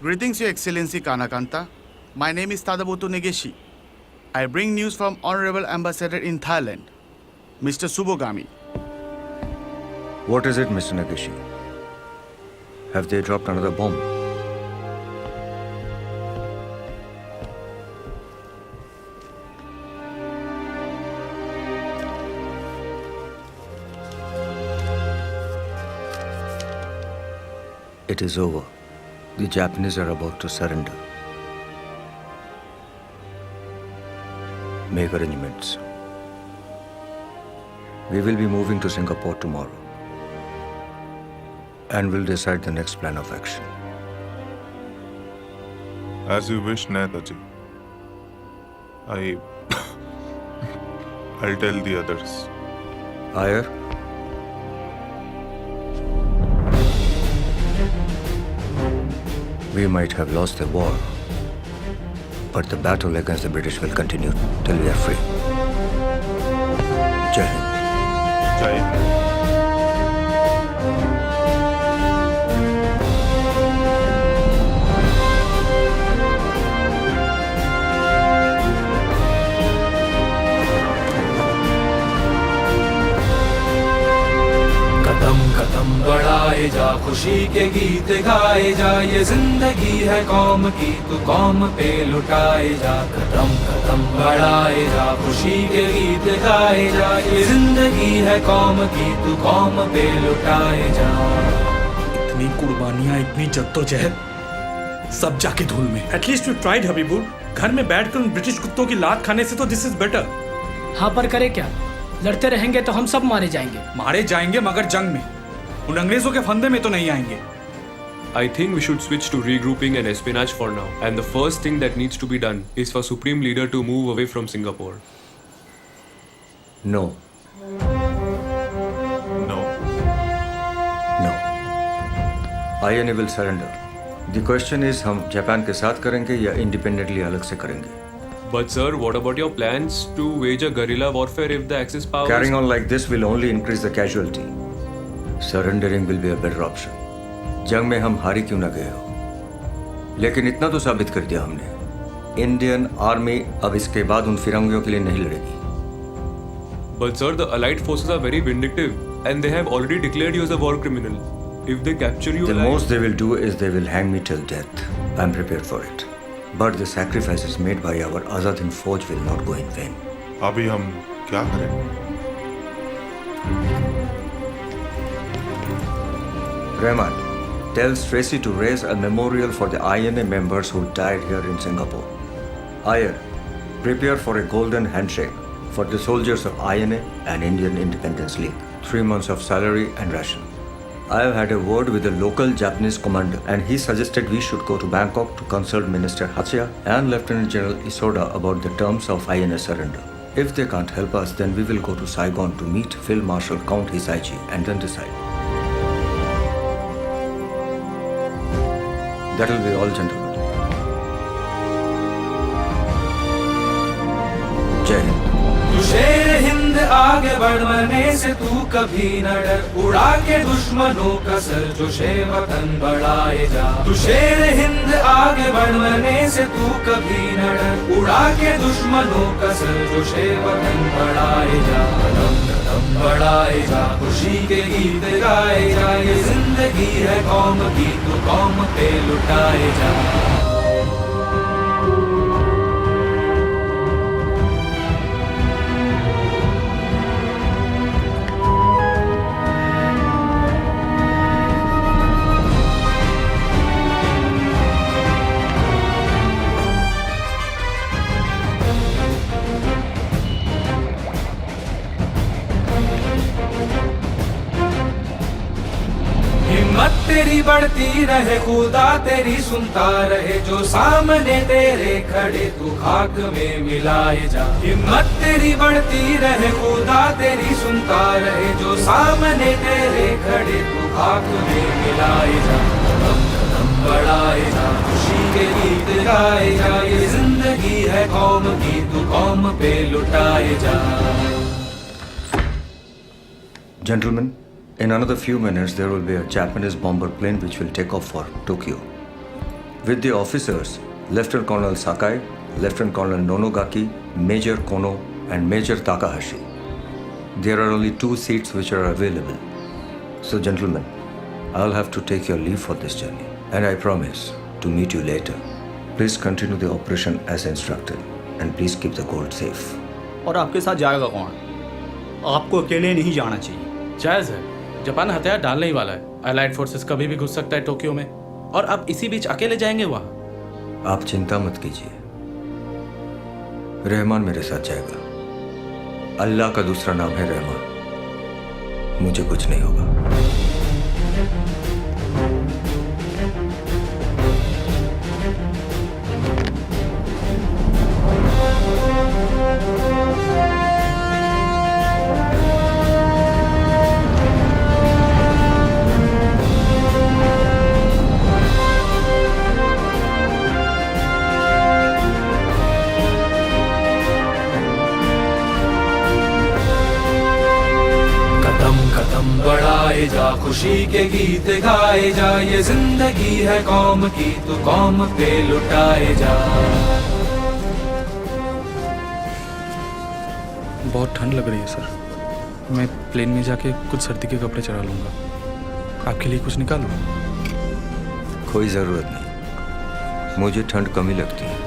Greetings, Your Excellency Kanakanta. My name is Tadamoto Negeshi. I bring news from Honorable Ambassador in Thailand, Mr. Subogami. What is it, Mr. Negeshi? Have they dropped another bomb? It is over. The Japanese are about to surrender. Make arrangements. We will be moving to Singapore tomorrow. And we'll decide the next plan of action. As you wish, Netaji. I'll tell the others. Iyer? We might have lost the war, but the battle against the British will continue till we are free. Jai Hind. Jai Hind. कदम कदम बढ़ाए जा, खुशी के गीत गाए जा, ये जिंदगी है कौम की, तू कौम पे लुटाए जा। कदम कदम बढ़ाए जा, खुशी के गीत गाए जा, ये जिंदगी है कौम की, तू कौम पे लुटाए जा। इतनी कुर्बानियां, इतनी जद्दोजहद, सब जाके धूल में। At least we tried Habibul. घर में बैठकर उन ब्रिटिश कुत्तों की लात खाने से तो दिस इज बेटर। हाँ, पर करे क्या? लड़ते रहेंगे तो हम सब मारे जाएंगे। मारे जाएंगे मगर जंग में, उन अंग्रेजों के फंदे में तो नहीं आएंगे। I think we should switch to regrouping and espionage for now. And the first thing that needs to be done is for Supreme Leader to move away from Singapore. No. No. No. INA will surrender. The question is, हम Japan के साथ करेंगे या independently अलग से करेंगे? But sir, what about your plans to wage a guerrilla warfare if the Axis powers... Carrying on like this will only increase the casualty. Surrendering will be a better option. जंग में हम हारी क्यों ना गए हो, लेकिन इतना तो साबित कर दिया हमने। इंडियन आर्मी अब इसके बाद उन फिरंगियों के लिए नहीं लड़ेगी। But sir, the Allied forces are very vindictive and they have already declared you as a war criminal. If they capture you The alive... most they will do is they will hang me till death. I'm prepared for it. But the sacrifices made by our Azad Hind Fauj will not go in vain. अभी हम क्या करें? Rahman, tell Tracy to raise a memorial for the INA members who died here in Singapore. Iyer, prepare for a golden handshake for the soldiers of INA and Indian Independence League. 3 months of salary and ration. I have had a word with the local Japanese commander and he suggested we should go to Bangkok to consult Minister Hachiya and Lieutenant General Isoda about the terms of INA surrender. If they can't help us, then we will go to Saigon to meet Field Marshal Count Hisaichi and then decide. That will be all, gentlemen. Jai Hind. तू शेर हिंद आगे बढ़ने से तू कभी न डर, उड़ा के दुश्मनों का सर जो शे वतन बढ़ाए जा। तू शेर हिंद आगे बढ़ने से तू कभी न डर, उड़ा के दुश्मनों का सर जो शे वतन बढ़ाए जा। कदम कदम बढ़ाए जा, खुशी के गीत गाए जा, ये जिंदगी है कौम की, तू कौम पे लुटाए जा। हिम्मत तेरी बढ़ती रहे, खुदा तेरी सुनता रहे, जो सामने तेरे खड़े तू खाक में मिलाए जा। हिम्मत तेरी बढ़ती रहे, खुदा तेरी सुनता रहे, जो सामने तेरे खड़े तू खाक में मिलाए जा। कदम कदम बढ़ाए जा, खुशी के गीत गाए जा, ये जिंदगी है कौम की, तू कौम पे लुटाए जा। Gentlemen, in another few minutes there will be a Japanese bomber plane which will take off for Tokyo. With the officers, Lieutenant Colonel Sakai, Lieutenant Colonel Nonogaki, Major Kono, and Major Takahashi. There are only 2 seats which are available. So, gentlemen, I'll have to take your leave for this journey, and I promise to meet you later. Please continue the operation as instructed, and please keep the gold safe. और आपके साथ जाएगा कौन? आपको अकेले नहीं जाना चाहिए। जायज है, जापान हथियार डालने ही वाला है। अलाइड फोर्सेस कभी भी घुस सकता है टोक्यो में, और अब इसी बीच अकेले जाएंगे वहां। आप चिंता मत कीजिए, रहमान मेरे साथ जाएगा। अल्लाह का दूसरा नाम है रहमान। मुझे कुछ नहीं होगा। बढ़ाए जा, खुशी के गीत गाए जा, ये जिंदगी है कौम की, तू कौम पे लुटाए जा। बहुत ठंड लग रही है सर, मैं प्लेन में जाके कुछ सर्दी के कपड़े चढ़ा लूँगा। आपके लिए कुछ निकालूँ? कोई ज़रूरत नहीं, मुझे ठंड कम ही लगती है।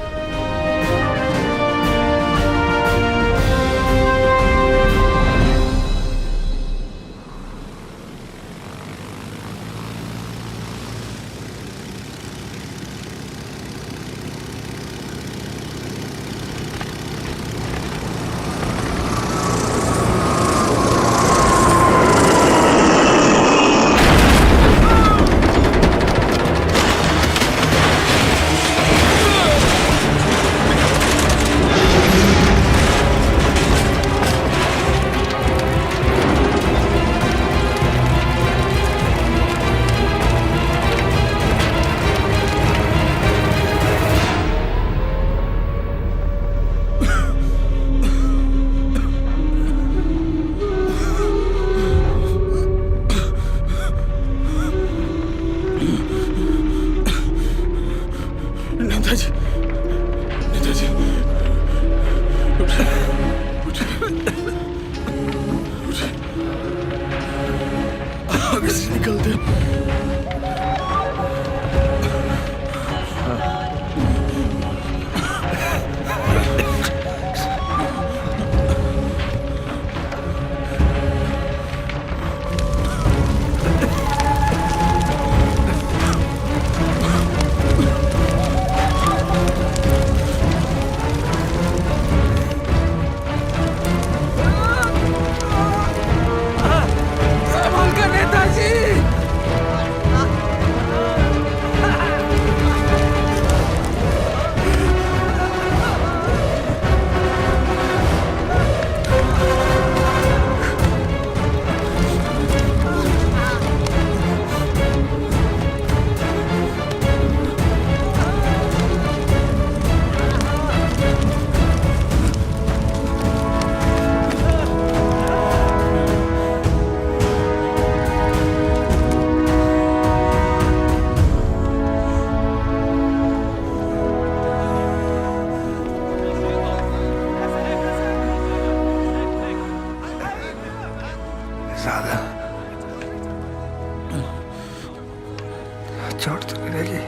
चोट तो मिलेगी।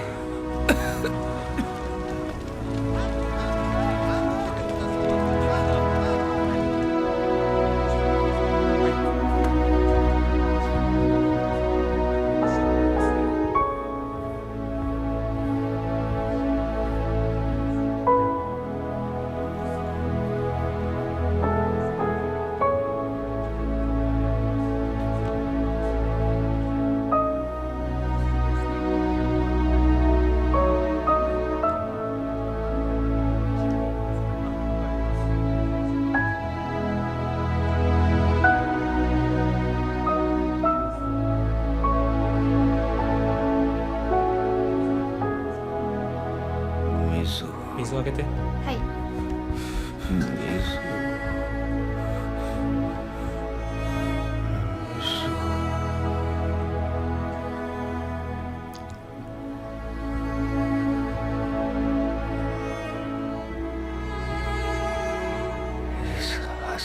水をあげて。はい。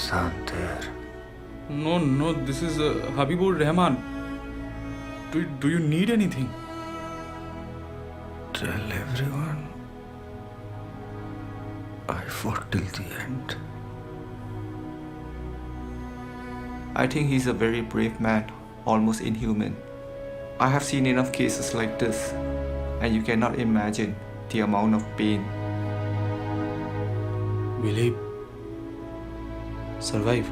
son there. No, this is Habibur Rahman. Do you need anything? Tell everyone I fought till the end. I think he's a very brave man, almost inhuman. I have seen enough cases like this, and you cannot imagine the amount of pain. Will he survive?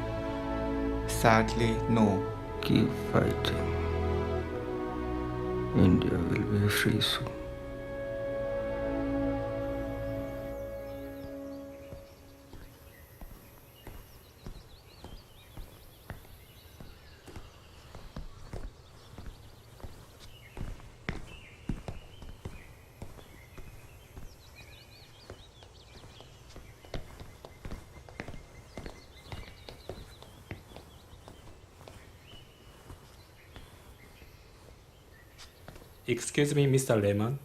Sadly, no. Keep fighting. India will be free soon. Excuse me, Mr. Lehman.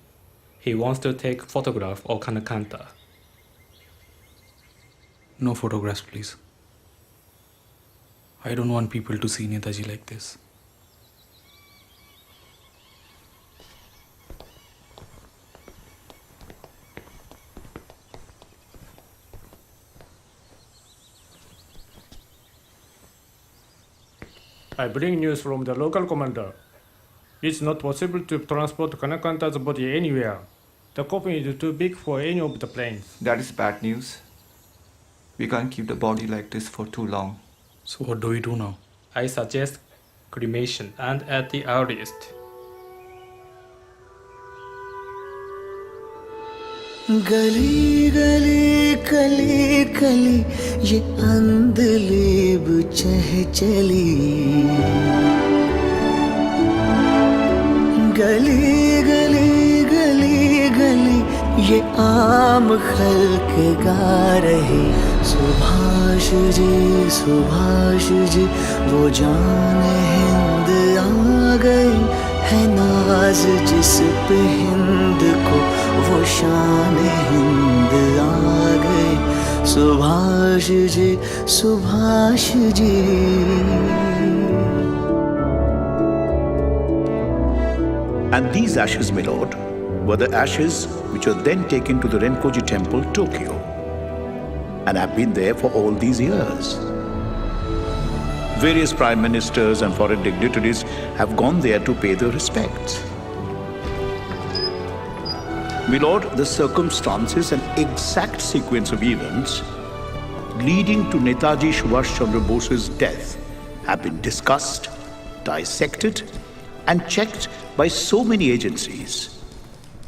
He wants to take photograph of Kanakanta. No photographs, please. I don't want people to see Netaji like this. I bring news from the local commander. It's not possible to transport Kanakanta's body anywhere. The coffin is too big for any of the planes. That is bad news. We can't keep the body like this for too long. So what do we do now? I suggest cremation and at the earliest. गली गली कली कली ये अंधलेब चह चली गली गली गली गली ये आम खल्क गा रहे सुभाष जी वो जान हिंद आ गई है नाज जिस पे हिंद को वो शान हिंद आ गई Subhash ji And these ashes, my lord, were the ashes which were then taken to the Renkoji Temple, Tokyo, and have been there for all these years. Various prime ministers and foreign dignitaries have gone there to pay their respects. My lord, the circumstances and exact sequence of events leading to Netaji Subhash Chandra Bose's death have been discussed, dissected, and checked by so many agencies,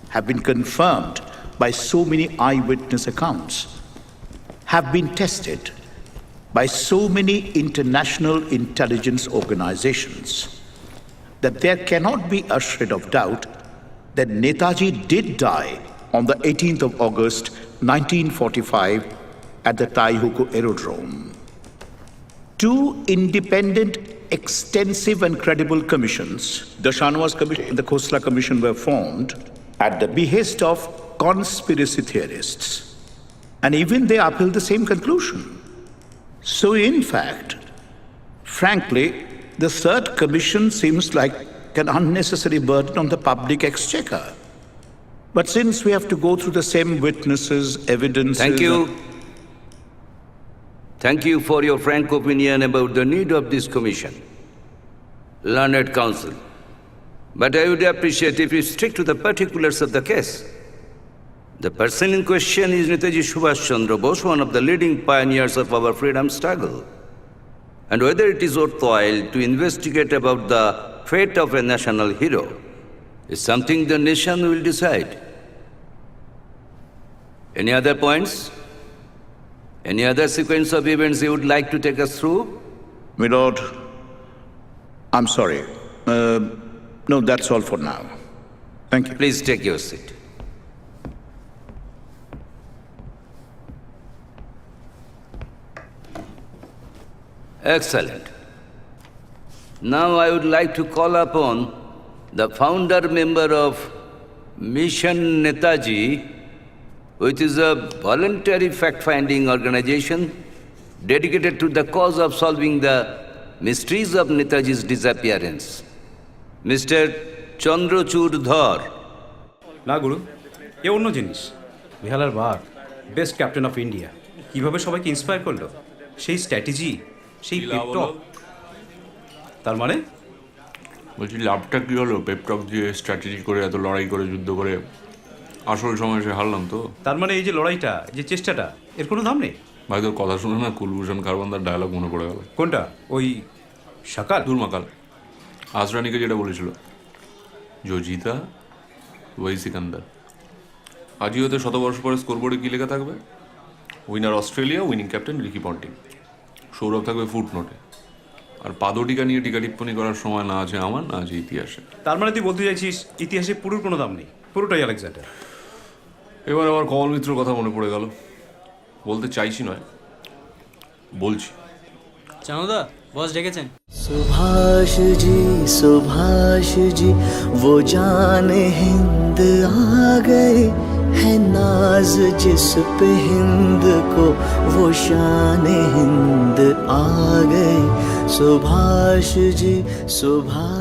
have been confirmed by so many eyewitness accounts, have been tested by so many international intelligence organizations, that there cannot be a shred of doubt that Netaji did die on the 18th of August 1945 at the Taihuku Aerodrome. Two independent, extensive and credible commissions, the Shanwas Commission and the Khosla Commission, were formed at the behest of conspiracy theorists. And even they upheld the same conclusion. So in fact, frankly, the third commission seems like an unnecessary burden on the public exchequer. But since we have to go through the same witnesses, evidences... Thank you. Thank you for your frank opinion about the need of this commission. Learned counsel. But I would appreciate if you stick to the particulars of the case. The person in question is Netaji Subhash Chandra Bose, one of the leading pioneers of our freedom struggle. And whether it is worthwhile to investigate about the fate of a national hero is something the nation will decide. Any other points? Any other sequence of events you would like to take us through? My lord, I'm sorry. No, that's all for now. Thank you. Please take your seat. Excellent. Now I would like to call upon the founder member of Mission Netaji, which is a voluntary fact-finding organization dedicated to the cause of solving the mysteries of Netaji's disappearance. Mr. Chandrachud Dhar. না গুরু, এ অন্য জিনিস। বেহালার বাঘ, best captain of India, কিভাবে সবাইকে inspire করলো, সেই strategy, সেই pep talk. তার মানে বলছি লাভটা কী হলো? পেপটক দিয়ে স্ট্র্যাটেজি করে এত লড়াই করে যুদ্ধ করে আসল সময় এসে হারলাম তো। তার মানে এই যে লড়াইটা, এই যে চেষ্টাটা, এর কোনো দাম নেই। ভাই তোর কথা শুনে না কুলভূষণ খারবান্দার ডায়লগ মনে পড়ে গেল। কোনটা? ওই সকাল দুর্মাকাল আসরানিকে যেটা বলেছিল, জো জিতা ওই সিকান্দার। আজই হতে 100 বর্ষ পরে স্কোরবোর্ডে কী লেখা থাকবে? Winner Australia, winning captain Ricky Ponting. Sourav থাকবে ফুট নোটে। আর পাদটিকা নিয়ে টিকা টিপ্পণী করার সময় না আছে আমার, না আছে ইতিহাসে। তার মানে তুই বলতে চাইছিস ইতিহাসে পুরোর কোনো দাম নেই, পুরোটাই আলেকজান্ডার। এবার আমার কমল মিত্রর কথা মনে পড়ে গেল। বলতে চাইছি নয়, বলছি। চানুদা, বস ডেকেছেন। सुभाष जी वो जान हिंद आ गए है नाज जिस पे हिंद को वो शान हिंद आ गए सुभाष जी सुभाष